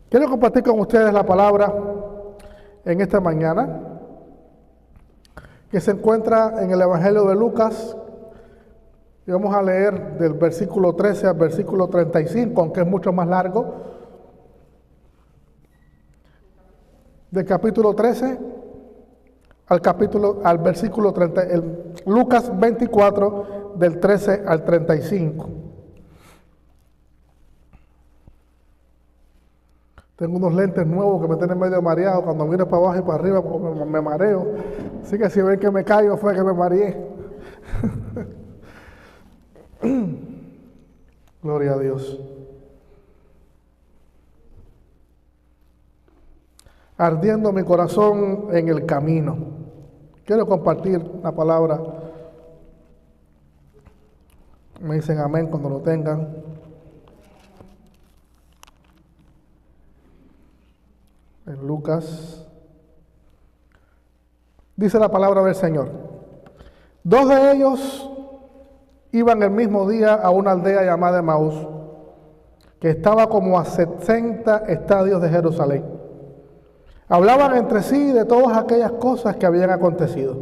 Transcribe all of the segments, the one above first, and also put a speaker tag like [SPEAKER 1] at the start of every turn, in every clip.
[SPEAKER 1] Quiero compartir con ustedes la palabra en esta mañana, que se encuentra en el Evangelio de Lucas, y vamos a leer del versículo 13 al versículo 35, aunque es mucho más largo, del capítulo 13 al versículo 30, Lucas 24, del 13 al 35. Tengo unos lentes nuevos que me tienen medio mareado. Cuando miro para abajo y para arriba me mareo. Así que si ven que me caigo fue que me mareé. Gloria a Dios. Ardiendo mi corazón en el camino. Quiero compartir la palabra. Me dicen amén cuando lo tengan. En Lucas, dice la palabra del Señor: dos de ellos iban el mismo día a una aldea llamada Emaús, que estaba como a 60 estadios de Jerusalén. Hablaban entre sí de todas aquellas cosas que habían acontecido.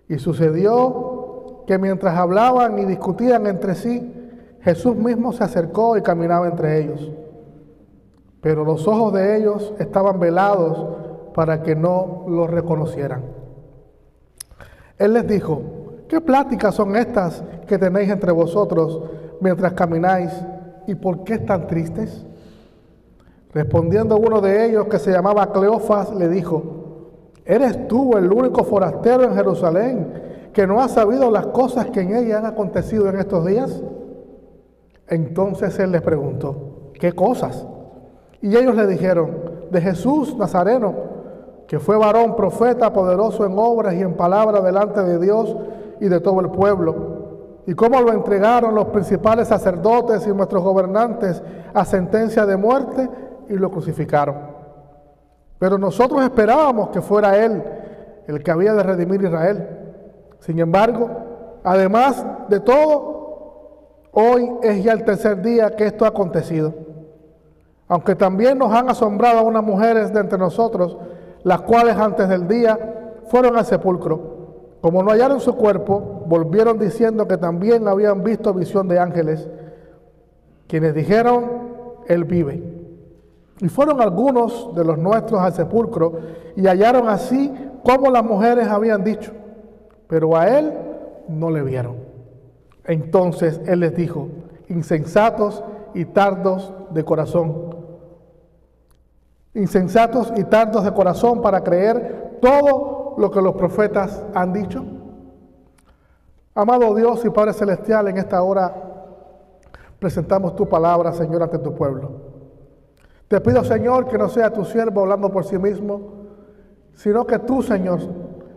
[SPEAKER 1] Y sucedió que mientras hablaban y discutían entre sí, Jesús mismo se acercó y caminaba entre ellos. Pero los ojos de ellos estaban velados para que no lo reconocieran. Él les dijo: ¿qué pláticas son estas que tenéis entre vosotros mientras camináis? ¿Y por qué están tristes? Respondiendo uno de ellos, que se llamaba Cleofas, le dijo: ¿eres tú el único forastero en Jerusalén que no ha sabido las cosas que en ella han acontecido en estos días? Entonces él les preguntó: ¿qué cosas? Y ellos le dijeron: de Jesús Nazareno, que fue varón profeta, poderoso en obras y en palabra delante de Dios y de todo el pueblo, y cómo lo entregaron los principales sacerdotes y nuestros gobernantes a sentencia de muerte y lo crucificaron. Pero nosotros esperábamos que fuera Él el que había de redimir a Israel. Sin embargo, además de todo, hoy es ya el tercer día que esto ha acontecido. Aunque también nos han asombrado unas mujeres de entre nosotros, las cuales antes del día fueron al sepulcro. Como no hallaron su cuerpo, volvieron diciendo que también habían visto visión de ángeles, quienes dijeron: Él vive. Y fueron algunos de los nuestros al sepulcro y hallaron así como las mujeres habían dicho, pero a Él no le vieron. Entonces Él les dijo: insensatos y tardos de corazón. Insensatos y tardos de corazón para creer todo lo que los profetas han dicho. Amado Dios y Padre Celestial, en esta hora presentamos tu palabra, Señor, ante tu pueblo. Te pido, Señor, que no sea tu siervo hablando por sí mismo, sino que tú, Señor,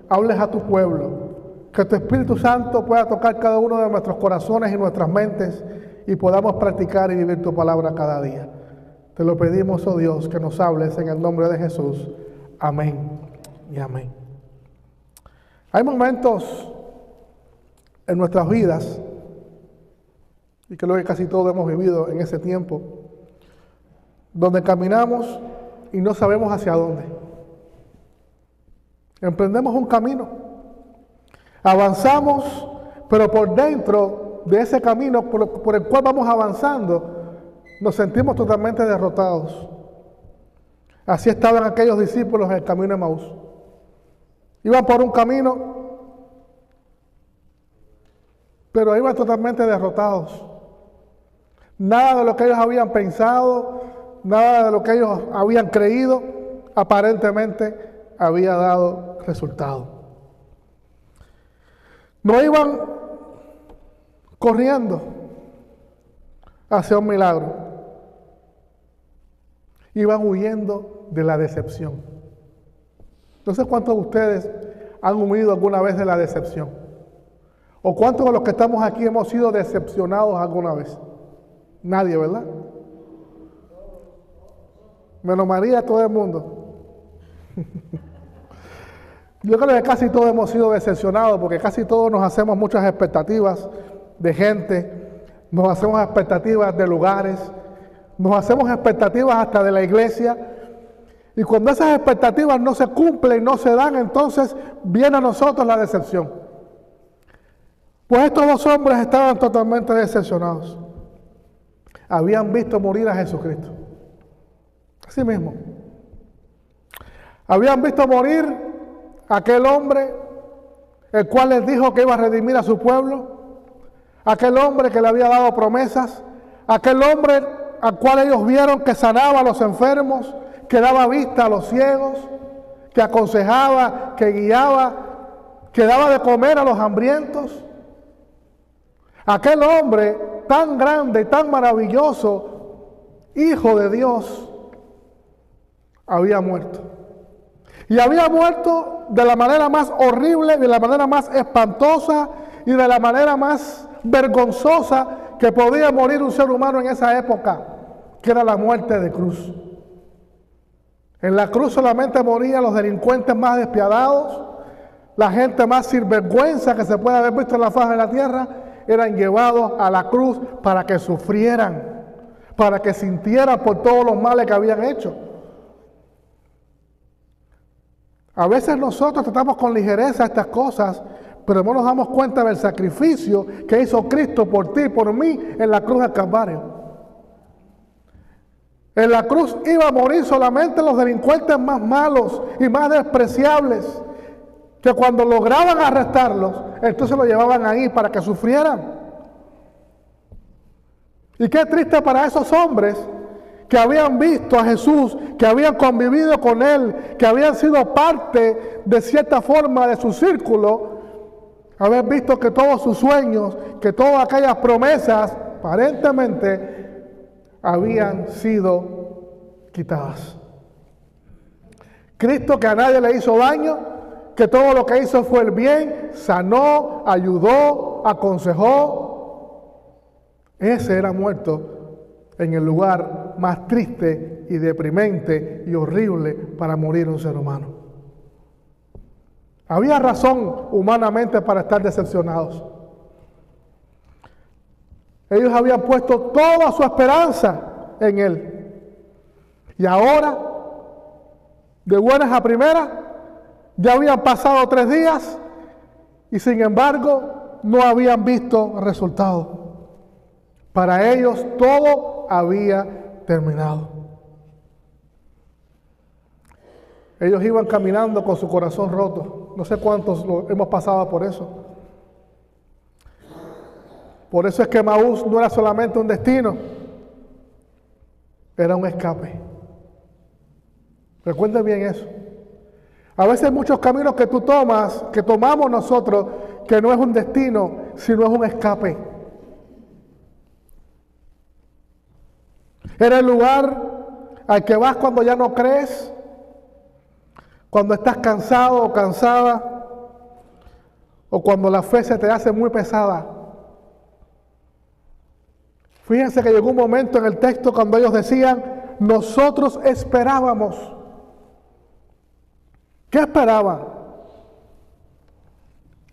[SPEAKER 1] hables a tu pueblo. Que tu Espíritu Santo pueda tocar cada uno de nuestros corazones y nuestras mentes y podamos practicar y vivir tu palabra cada día. Te lo pedimos, oh Dios, que nos hables en el nombre de Jesús. Amén y amén. Hay momentos en nuestras vidas, y creo que casi todos hemos vivido en ese tiempo, donde caminamos y no sabemos hacia dónde. Emprendemos un camino, avanzamos, pero por dentro de ese camino por el cual vamos avanzando, nos sentimos totalmente derrotados. Así estaban aquellos discípulos en el camino de Emaús. Iban por un camino, pero iban totalmente derrotados. Nada de lo que ellos habían pensado, nada de lo que ellos habían creído, aparentemente había dado resultado. No iban corriendo hacia un milagro. Iban huyendo de la decepción. No sé cuántos de ustedes han huido alguna vez de la decepción. ¿O cuántos de los que estamos aquí hemos sido decepcionados alguna vez? Nadie, ¿verdad? Menos María, todo el mundo. Yo creo que casi todos hemos sido decepcionados, porque casi todos nos hacemos muchas expectativas de gente, nos hacemos expectativas de lugares, Nos hacemos expectativas hasta de la iglesia. Y cuando esas expectativas no se cumplen, no se dan, entonces viene a nosotros la decepción. Pues estos dos hombres estaban totalmente decepcionados. Habían visto morir a Jesucristo. Así mismo. Habían visto morir a aquel hombre, el cual les dijo que iba a redimir a su pueblo. Aquel hombre que le había dado promesas. Aquel hombre al cual ellos vieron que sanaba a los enfermos, que daba vista a los ciegos, que aconsejaba, que guiaba, que daba de comer a los hambrientos. Aquel hombre tan grande, tan maravilloso, hijo de Dios, había muerto. Y había muerto de la manera más horrible, de la manera más espantosa y de la manera más vergonzosa que podía morir un ser humano en esa época, que era la muerte de cruz. En la cruz solamente morían los delincuentes más despiadados, la gente más sinvergüenza que se puede haber visto en la faz de la tierra, eran llevados a la cruz para que sufrieran, para que sintieran por todos los males que habían hecho. A veces nosotros tratamos con ligereza estas cosas, pero no nos damos cuenta del sacrificio que hizo Cristo por ti y por mí en la cruz del Calvario. En la cruz iba a morir solamente los delincuentes más malos y más despreciables, que cuando lograban arrestarlos, entonces los llevaban ahí para que sufrieran. Y qué triste para esos hombres que habían visto a Jesús, que habían convivido con Él, que habían sido parte de cierta forma de su círculo, haber visto que todos sus sueños, que todas aquellas promesas, aparentemente, habían sido quitadas. Cristo, que a nadie le hizo daño, que todo lo que hizo fue el bien, sanó, ayudó, aconsejó. Ese era muerto en el lugar más triste y deprimente y horrible para morir un ser humano. Había razón humanamente para estar decepcionados. Ellos habían puesto toda su esperanza en Él. Y ahora, de buenas a primeras, ya habían pasado 3 días y sin embargo no habían visto resultados. Para ellos todo había terminado. Ellos iban caminando con su corazón roto. No sé cuántos hemos pasado por eso. Por eso es que Emaús no era solamente un destino, era un escape. Recuerden bien eso. A veces hay muchos caminos que tú tomas, que tomamos nosotros, que no es un destino, sino es un escape. Era el lugar al que vas cuando ya no crees, cuando estás cansado o cansada, o cuando la fe se te hace muy pesada. Fíjense que llegó un momento en el texto cuando ellos decían, nosotros esperábamos. ¿Qué esperaban?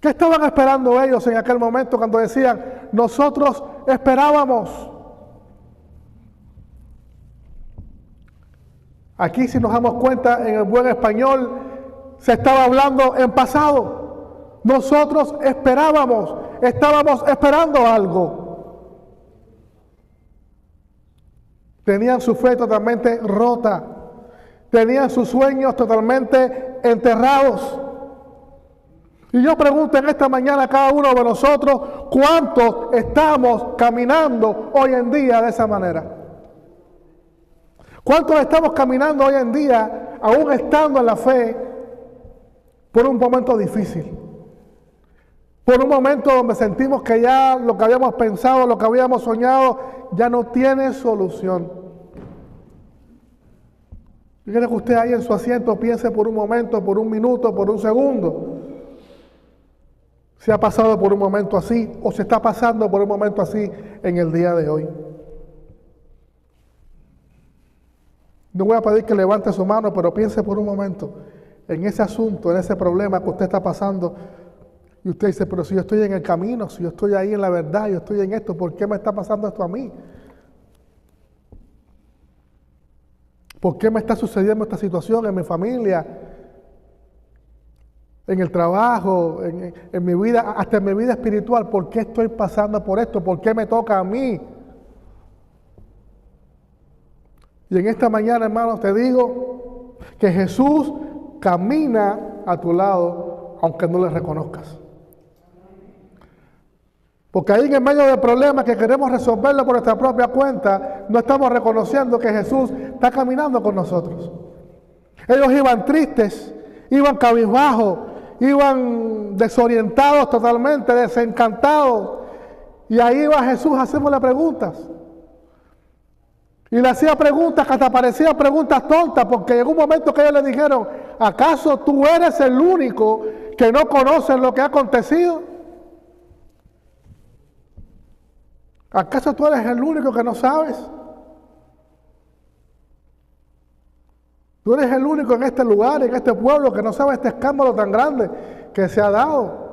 [SPEAKER 1] ¿Qué estaban esperando ellos en aquel momento cuando decían, nosotros esperábamos? Aquí, si nos damos cuenta, en el buen español, se estaba hablando en pasado. Nosotros esperábamos, estábamos esperando algo. Tenían su fe totalmente rota. Tenían sus sueños totalmente enterrados. Y yo pregunto en esta mañana a cada uno de nosotros, ¿cuántos estamos caminando hoy en día de esa manera? ¿Cuántos estamos caminando hoy en día, aún estando en la fe, por un momento difícil? Por un momento donde sentimos que ya lo que habíamos pensado, lo que habíamos soñado, ya no tiene solución. Yo quiero que usted ahí en su asiento piense por un momento, por un minuto, por un segundo, si ha pasado por un momento así o se está pasando por un momento así en el día de hoy. No voy a pedir que levante su mano, pero piense por un momento en ese asunto, en ese problema que usted está pasando. Y usted dice, pero si yo estoy en el camino, si yo estoy ahí en la verdad, yo estoy en esto, ¿por qué me está pasando esto a mí? ¿Por qué me está sucediendo esta situación en mi familia, en el trabajo, en mi vida, hasta en mi vida espiritual? ¿Por qué estoy pasando por esto? ¿Por qué me toca a mí? Y en esta mañana, hermanos, te digo que Jesús camina a tu lado, aunque no le reconozcas. Porque ahí en el medio del problema que queremos resolverlo por nuestra propia cuenta, no estamos reconociendo que Jesús está caminando con nosotros. Ellos iban tristes, iban cabizbajos, iban desorientados totalmente, desencantados. Y ahí iba Jesús haciéndole preguntas. Y le hacía preguntas que hasta parecían preguntas tontas, porque llegó un momento que ellos le dijeron: ¿acaso tú eres el único que no conoce lo que ha acontecido? ¿Acaso tú eres el único que no sabes? Tú eres el único en este lugar, en este pueblo, que no sabe este escándalo tan grande que se ha dado.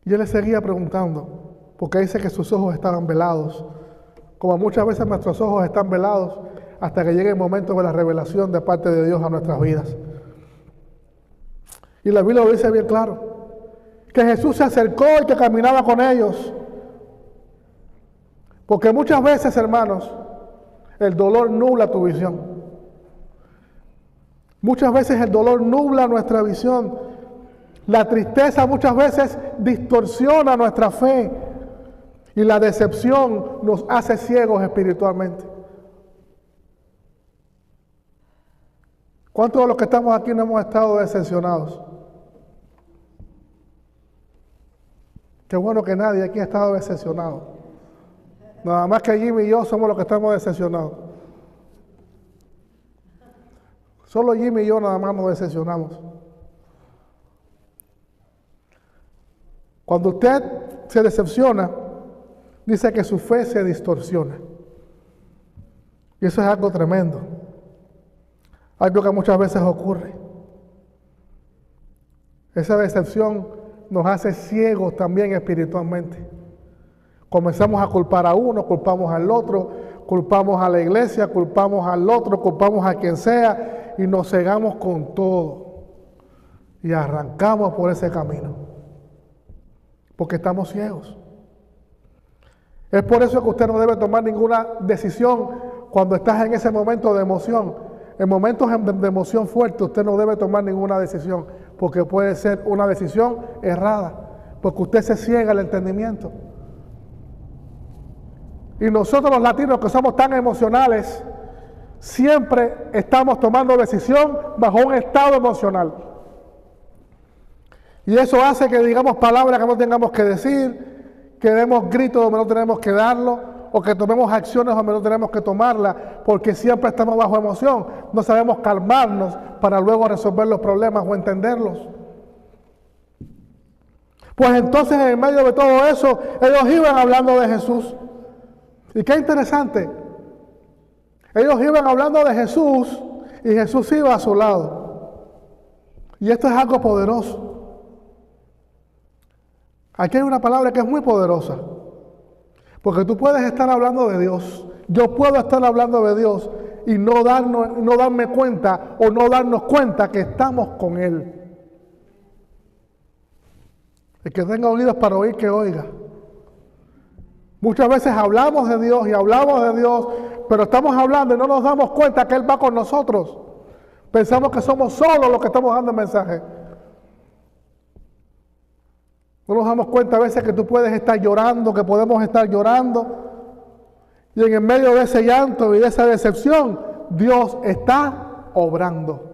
[SPEAKER 1] Y él le seguía preguntando, porque dice que sus ojos estaban velados, como muchas veces nuestros ojos están velados hasta que llegue el momento de la revelación de parte de Dios a nuestras vidas. Y la Biblia lo dice bien claro, que Jesús se acercó y que caminaba con ellos. Porque muchas veces, hermanos, el dolor nubla tu visión. Muchas veces el dolor nubla nuestra visión. La tristeza muchas veces distorsiona nuestra fe. Y la decepción nos hace ciegos espiritualmente. ¿Cuántos de los que estamos aquí no hemos estado decepcionados? Qué bueno que nadie aquí ha estado decepcionado. Nada más que Jimmy y yo somos los que estamos decepcionados. Solo Jimmy y yo nada más nos decepcionamos. Cuando usted se decepciona, dice que su fe se distorsiona. Y eso es algo tremendo. Algo que muchas veces ocurre. Esa decepción nos hace ciegos también espiritualmente. Comenzamos a culpar a uno, culpamos al otro, culpamos a la iglesia, culpamos al otro, culpamos a quien sea y nos cegamos con todo. Y arrancamos por ese camino. Porque estamos ciegos. Es por eso que usted no debe tomar ninguna decisión cuando estás en ese momento de emoción. En momentos de emoción fuerte usted no debe tomar ninguna decisión, porque puede ser una decisión errada, porque usted se ciega el entendimiento. Y nosotros los latinos, que somos tan emocionales, siempre estamos tomando decisión bajo un estado emocional. Y eso hace que digamos palabras que no tengamos que decir, que demos gritos donde no tenemos que darlo, o que tomemos acciones donde no tenemos que tomarlas, porque siempre estamos bajo emoción. No sabemos calmarnos para luego resolver los problemas o entenderlos. Pues entonces, en el medio de todo eso, ellos iban hablando de Jesús. Y qué interesante. Ellos iban hablando de Jesús y Jesús iba a su lado. Y esto es algo poderoso. Aquí hay una palabra que es muy poderosa. Porque tú puedes estar hablando de Dios. Yo puedo estar hablando de Dios y no darme cuenta o no darnos cuenta que estamos con Él. El que tenga oídos para oír, que oiga. Muchas veces hablamos de Dios y hablamos de Dios, pero estamos hablando y no nos damos cuenta que Él va con nosotros. Pensamos que somos solos los que estamos dando el mensaje. No nos damos cuenta a veces que tú puedes estar llorando, que podemos estar llorando. Y en el medio de ese llanto y de esa decepción, Dios está obrando.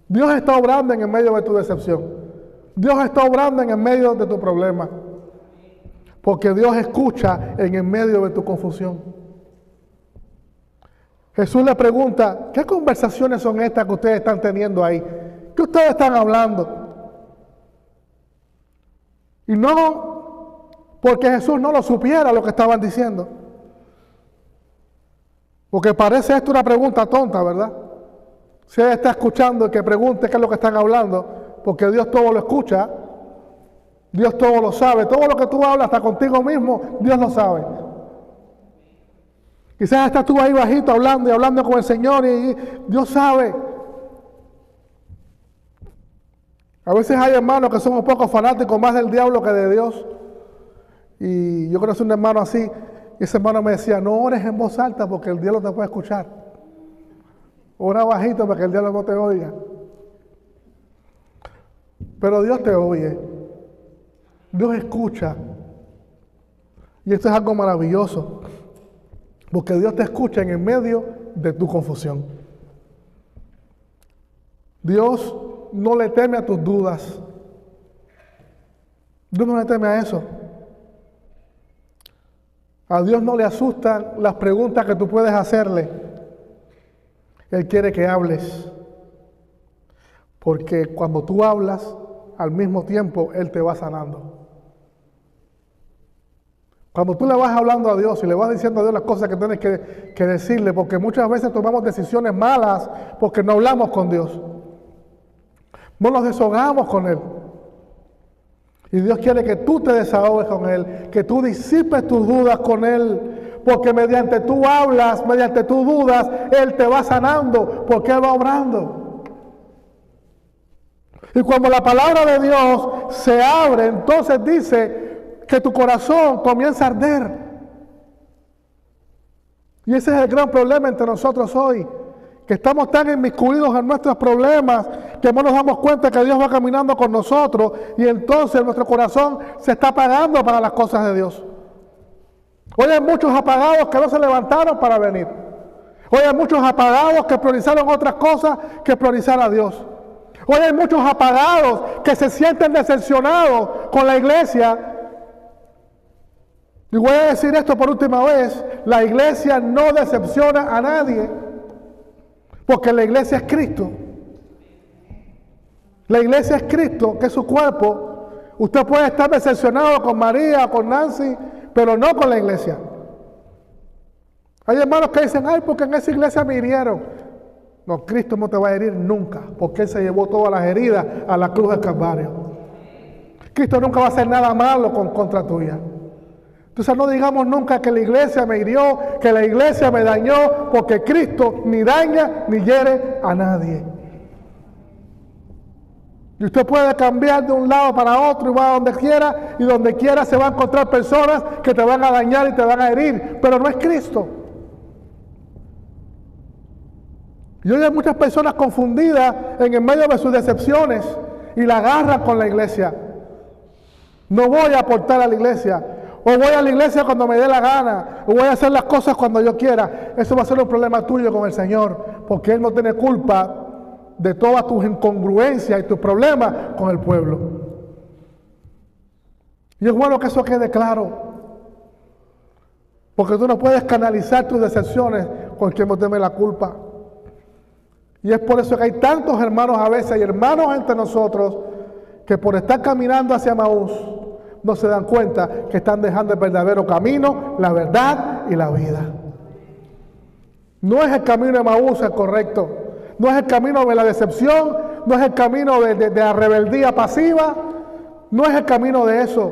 [SPEAKER 1] Dios está obrando en el medio de tu decepción. Dios está obrando en el medio de tu problema. Porque Dios escucha en el medio de tu confusión. Jesús le pregunta, ¿qué conversaciones son estas que ustedes están teniendo ahí? ¿Qué ustedes están hablando? Y no porque Jesús no lo supiera lo que estaban diciendo. Porque parece esto una pregunta tonta, ¿verdad? Si él está escuchando y que pregunte qué es lo que están hablando, porque Dios todo lo escucha, Dios todo lo sabe, todo lo que tú hablas hasta contigo mismo, Dios lo sabe. Quizás estás tú ahí bajito hablando y hablando con el Señor y Dios sabe. A veces hay hermanos que son un poco fanáticos más del diablo que de Dios. Y yo conocí un hermano así, y ese hermano me decía, no ores en voz alta porque el diablo te puede escuchar. Ora bajito para que el diablo no te oiga. Pero Dios te oye. Dios escucha. Y esto es algo maravilloso. Porque Dios te escucha en el medio de tu confusión. Dios no le teme a tus dudas. Dios no le teme a eso. A Dios no le asustan las preguntas que tú puedes hacerle. Él quiere que hables. Porque cuando tú hablas, al mismo tiempo Él te va sanando. Cuando tú le vas hablando a Dios y le vas diciendo a Dios las cosas que tienes que decirle, porque muchas veces tomamos decisiones malas porque no hablamos con Dios. No nos desahogamos con Él. Y Dios quiere que tú te desahogues con Él, que tú disipes tus dudas con Él, porque mediante tú hablas, mediante tus dudas, Él te va sanando, porque Él va obrando. Y cuando la palabra de Dios se abre, entonces dice que tu corazón comienza a arder. Y ese es el gran problema entre nosotros hoy, que estamos tan inmiscuidos en nuestros problemas que no nos damos cuenta que Dios va caminando con nosotros y entonces nuestro corazón se está apagando para las cosas de Dios. Hoy hay muchos apagados que no se levantaron para venir. Hoy hay muchos apagados que priorizaron otras cosas que priorizar a Dios. Hoy hay muchos apagados que se sienten decepcionados con la iglesia. Y voy a decir esto por última vez, la iglesia no decepciona a nadie, porque la iglesia es Cristo. La iglesia es Cristo, que es su cuerpo. Usted puede estar decepcionado con María, con Nancy, pero no con la iglesia. Hay hermanos que dicen, ay, porque en esa iglesia me hirieron. No, Cristo no te va a herir nunca, porque Él se llevó todas las heridas a la cruz del Calvario. Cristo nunca va a hacer nada malo contra tuya. Entonces no digamos nunca que la iglesia me hirió, que la iglesia me dañó, porque Cristo ni daña ni hiere a nadie. Y usted puede cambiar de un lado para otro y va a donde quiera, y donde quiera se va a encontrar personas que te van a dañar y te van a herir, pero no es Cristo. Y hoy hay muchas personas confundidas en el medio de sus decepciones y la agarran con la iglesia. No voy a aportar a la iglesia. O voy a la iglesia cuando me dé la gana, o voy a hacer las cosas cuando yo quiera. Eso va a ser un problema tuyo con el Señor, porque Él no tiene culpa de todas tus incongruencias y tus problemas con el pueblo. Y es bueno que eso quede claro, porque tú no puedes canalizar tus decepciones con quien no teme la culpa. Y es por eso que hay tantos hermanos a veces, y hermanos entre nosotros, que por estar caminando hacia Maús, no se dan cuenta que están dejando el verdadero camino, la verdad y la vida. No es el camino de Maús el correcto. No es el camino de la decepción. No es el camino de la rebeldía pasiva. No es el camino de eso.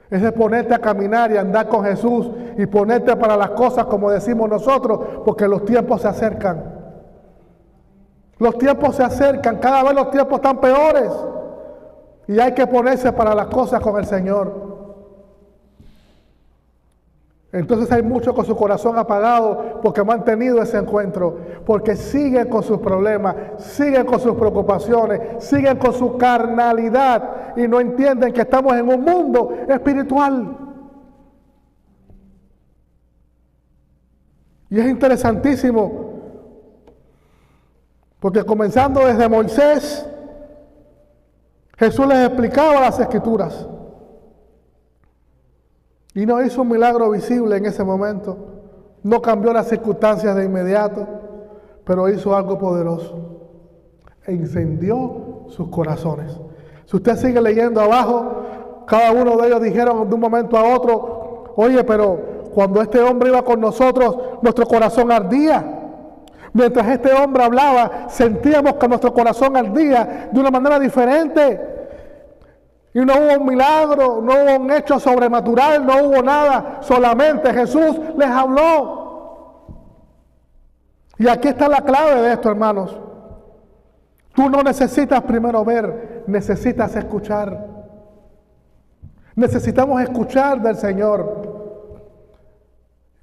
[SPEAKER 1] Es de ponerte a caminar y andar con Jesús y ponerte para las cosas como decimos nosotros, porque los tiempos se acercan. Los tiempos se acercan. Cada vez los tiempos están peores. Y hay que ponerse para las cosas con el Señor. Entonces hay muchos con su corazón apagado porque no han tenido ese encuentro, porque siguen con sus problemas, siguen con sus preocupaciones, siguen con su carnalidad y no entienden que estamos en un mundo espiritual. Y es interesantísimo, porque comenzando desde Moisés, Jesús les explicaba las Escrituras y no hizo un milagro visible en ese momento, no cambió las circunstancias de inmediato, pero hizo algo poderoso e incendió sus corazones. Si usted sigue leyendo abajo, cada uno de ellos dijeron de un momento a otro, oye, pero cuando este hombre iba con nosotros, nuestro corazón ardía. Mientras este hombre hablaba, sentíamos que nuestro corazón ardía de una manera diferente. Y no hubo un milagro, no hubo un hecho sobrenatural, no hubo nada. Solamente Jesús les habló. Y aquí está la clave de esto, hermanos. Tú no necesitas primero ver, necesitas escuchar. Necesitamos escuchar del Señor.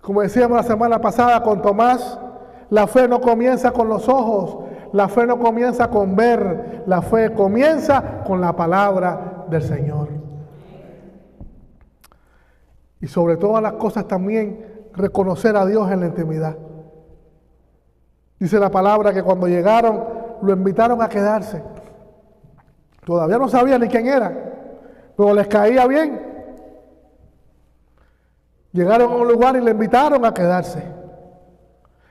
[SPEAKER 1] Como decíamos la semana pasada con Tomás, la fe no comienza con los ojos, la fe no comienza con ver, la fe comienza con la palabra del Señor. Y sobre todas las cosas también reconocer a Dios en la intimidad. Dice la palabra que cuando llegaron lo invitaron a quedarse. Todavía no sabían ni quién era, pero les caía bien. Llegaron a un lugar y le invitaron a quedarse.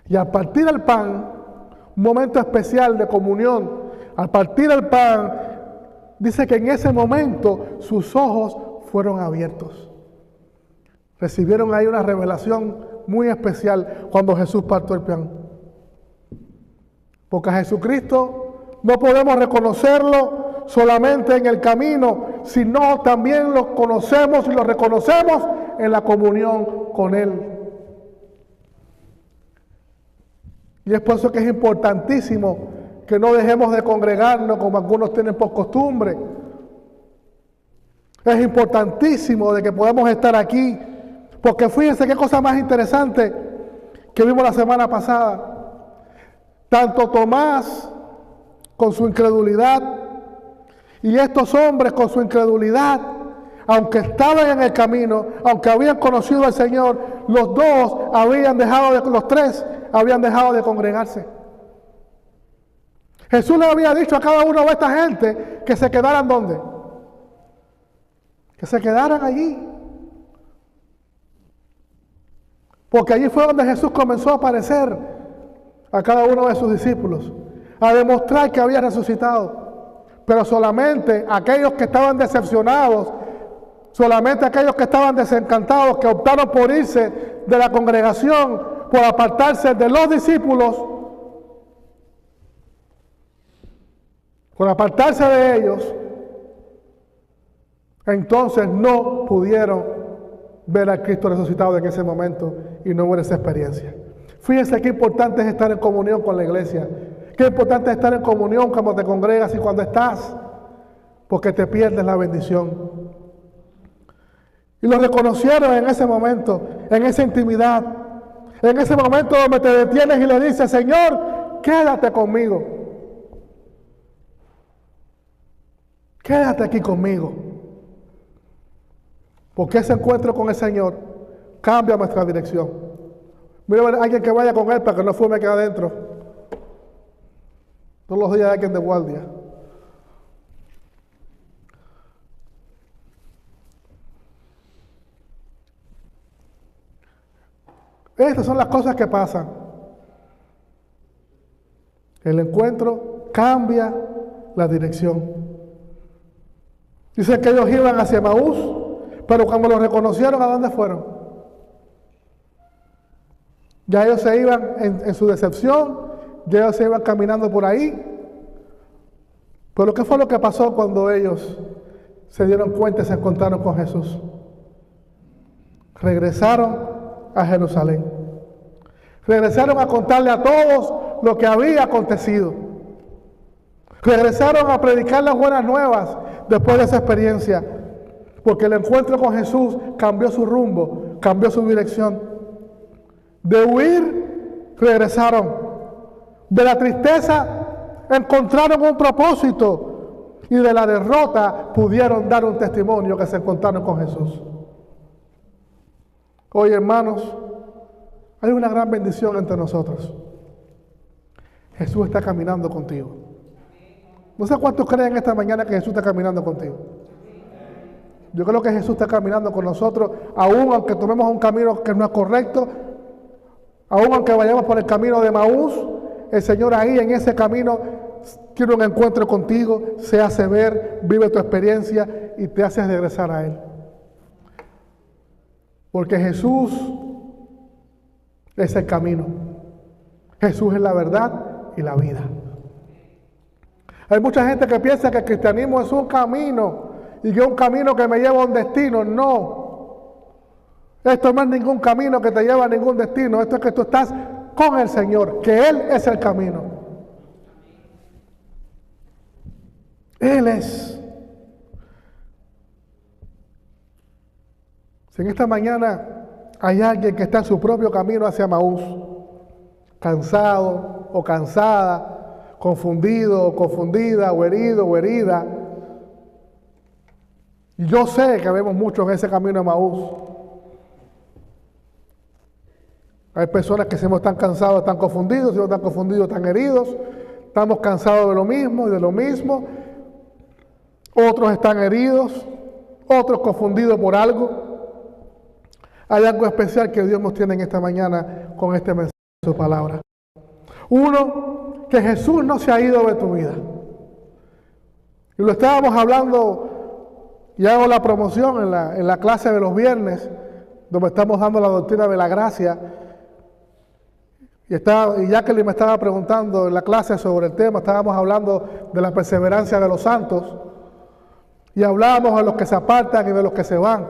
[SPEAKER 1] Y al partir el pan, un momento especial de comunión, al partir el pan, dice que en ese momento sus ojos fueron abiertos. Recibieron ahí una revelación muy especial cuando Jesús partió el pan. Porque a Jesucristo no podemos reconocerlo solamente en el camino, sino también lo conocemos y lo reconocemos en la comunión con Él. Y es por eso que es importantísimo que no dejemos de congregarnos como algunos tienen por costumbre. Es importantísimo de que podamos estar aquí, porque fíjense qué cosa más interesante que vimos la semana pasada. Tanto Tomás con su incredulidad y estos hombres con su incredulidad, aunque estaban en el camino, aunque habían conocido al Señor, los tres habían dejado de congregarse. Jesús le había dicho a cada uno de esta gente que se quedaran ¿dónde? Que se quedaran allí. Porque allí fue donde Jesús comenzó a aparecer a cada uno de sus discípulos, a demostrar que había resucitado. Pero solamente aquellos que estaban decepcionados, solamente aquellos que estaban desencantados, que optaron por irse de la congregación, por apartarse de los discípulos, por apartarse de ellos, entonces no pudieron ver a Cristo resucitado en ese momento y no hubo esa experiencia. Fíjense qué importante es estar en comunión con la iglesia, qué importante es estar en comunión cuando te congregas y cuando estás, porque te pierdes la bendición. Y lo reconocieron en ese momento, en esa intimidad, en ese momento donde te detienes y le dices, Señor, quédate conmigo. Quédate aquí conmigo. Porque ese encuentro con el Señor cambia nuestra dirección. Mira a alguien que vaya con Él para que no fume aquí adentro. Todos los días hay alguien de guardia. Estas son las cosas que pasan. El encuentro cambia la dirección. Dice que ellos iban hacia Emaús, pero cuando lo reconocieron, ¿a dónde fueron? Ya ellos se iban en su decepción, ya ellos se iban caminando por ahí. Pero ¿qué fue lo que pasó cuando ellos se dieron cuenta y se encontraron con Jesús? Regresaron a Jerusalén. Regresaron a contarle a todos lo que había acontecido. Regresaron a predicar las buenas nuevas después de esa experiencia. Porque el encuentro con Jesús cambió su rumbo, cambió su dirección. De huir, regresaron. De la tristeza, encontraron un propósito. Y de la derrota, pudieron dar un testimonio que se encontraron con Jesús. Hoy, hermanos, hay una gran bendición entre nosotros. Jesús está caminando contigo. No sé cuántos creen esta mañana que Jesús está caminando contigo. Yo creo que Jesús está caminando con nosotros, aún aunque tomemos un camino que no es correcto, aún aunque vayamos por el camino de Emaús, el Señor ahí en ese camino quiere un encuentro contigo, se hace ver, vive tu experiencia y te hace regresar a Él. Porque Jesús es el camino. Jesús es la verdad y la vida. Hay mucha gente que piensa que el cristianismo es un camino y que es un camino que me lleva a un destino. No. Esto no es ningún camino que te lleva a ningún destino. Esto es que tú estás con el Señor, que Él es el camino. Él es. Si en esta mañana hay alguien que está en su propio camino hacia Emaús, cansado o cansada, confundido o confundida, o herido o herida, yo sé que vemos mucho en ese camino a Emaús. Hay personas que se están cansados, están confundidos, si están confundidos, están heridos, estamos cansados de lo mismo y de lo mismo. Otros están heridos, otros confundidos por algo. Hay algo especial que Dios nos tiene en esta mañana con este mensaje de su palabra. Uno, que Jesús no se ha ido de tu vida. Y lo estábamos hablando, y hago la promoción en la clase de los viernes, donde estamos dando la doctrina de la gracia. Y Jacqueline me estaba preguntando en la clase sobre el tema, estábamos hablando de la perseverancia de los santos. Y hablábamos de los que se apartan y de los que se van.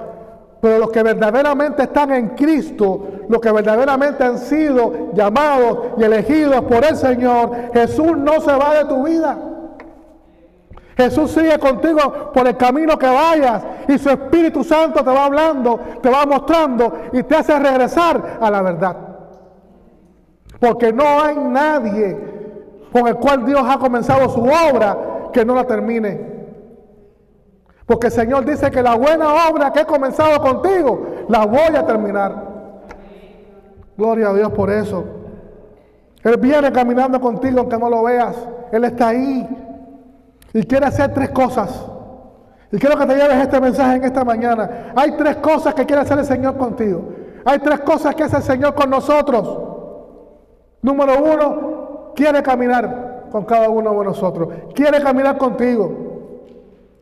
[SPEAKER 1] Pero los que verdaderamente están en Cristo, los que verdaderamente han sido llamados y elegidos por el Señor, Jesús no se va de tu vida. Jesús sigue contigo por el camino que vayas y su Espíritu Santo te va hablando, te va mostrando y te hace regresar a la verdad. Porque no hay nadie con el cual Dios ha comenzado su obra que no la termine. Porque el Señor dice que la buena obra que he comenzado contigo, la voy a terminar. Gloria a Dios por eso. Él viene caminando contigo aunque no lo veas. Él está ahí. Y quiere hacer 3 cosas. Y quiero que te lleves este mensaje en esta mañana. Hay 3 cosas que quiere hacer el Señor contigo. Hay 3 cosas que hace el Señor con nosotros. Número 1, quiere caminar con cada uno de nosotros. Quiere caminar contigo.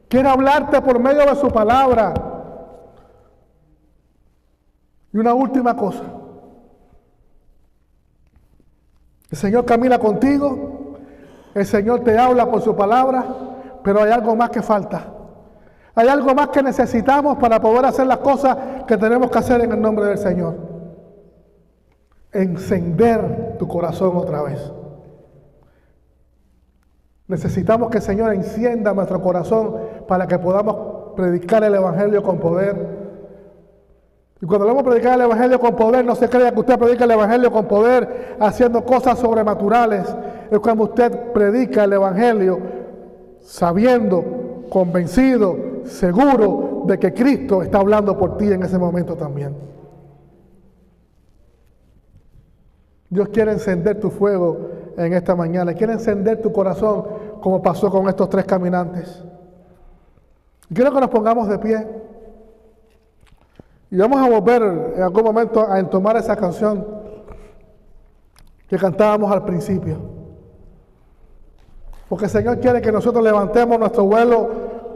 [SPEAKER 1] Quiere hablarte por medio de su palabra. Y una última cosa. El Señor camina contigo. El Señor te habla por su palabra. Pero hay algo más que falta. Hay algo más que necesitamos para poder hacer las cosas que tenemos que hacer en el nombre del Señor. Encender tu corazón otra vez. Necesitamos que el Señor encienda nuestro corazón para que podamos predicar el Evangelio con poder. Y cuando hablamos de predicar el Evangelio con poder, no se crea que usted predica el Evangelio con poder haciendo cosas sobrenaturales. Es cuando usted predica el Evangelio sabiendo, convencido, seguro de que Cristo está hablando por ti en ese momento también. Dios quiere encender tu fuego en esta mañana. Quiere encender tu corazón como pasó con estos 3 caminantes. Quiero que nos pongamos de pie. Y vamos a volver en algún momento a entomar esa canción que cantábamos al principio. Porque el Señor quiere que nosotros levantemos nuestro vuelo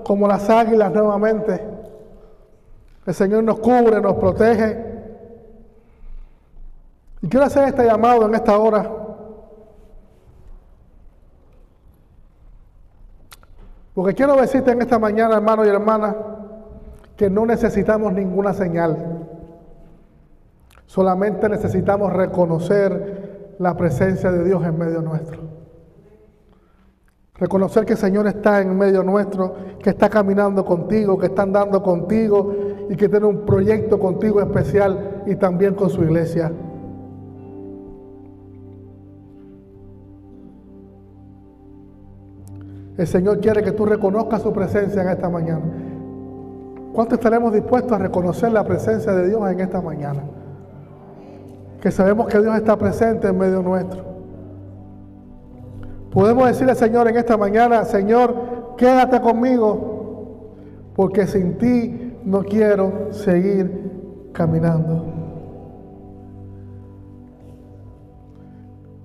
[SPEAKER 1] como las águilas nuevamente. El Señor nos cubre, nos protege. Y quiero hacer este llamado en esta hora. Porque quiero decirte en esta mañana, hermano y hermana, que no necesitamos ninguna señal. Solamente necesitamos reconocer la presencia de Dios en medio nuestro. Reconocer que el Señor está en medio nuestro, que está caminando contigo, que está andando contigo y que tiene un proyecto contigo especial y también con su iglesia. El Señor quiere que tú reconozcas su presencia en esta mañana. ¿Cuánto estaremos dispuestos a reconocer la presencia de Dios en esta mañana? Que sabemos que Dios está presente en medio nuestro. Podemos decirle al Señor en esta mañana: Señor, quédate conmigo, porque sin ti no quiero seguir caminando.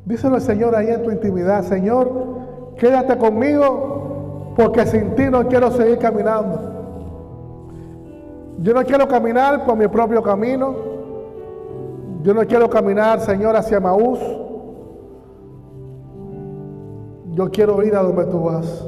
[SPEAKER 1] Díselo al Señor ahí en tu intimidad: Señor, quédate conmigo, porque sin ti no quiero seguir caminando. Yo no quiero caminar por mi propio camino. Yo no quiero caminar, Señor, hacia Emaús. Yo quiero ir a donde tú vas.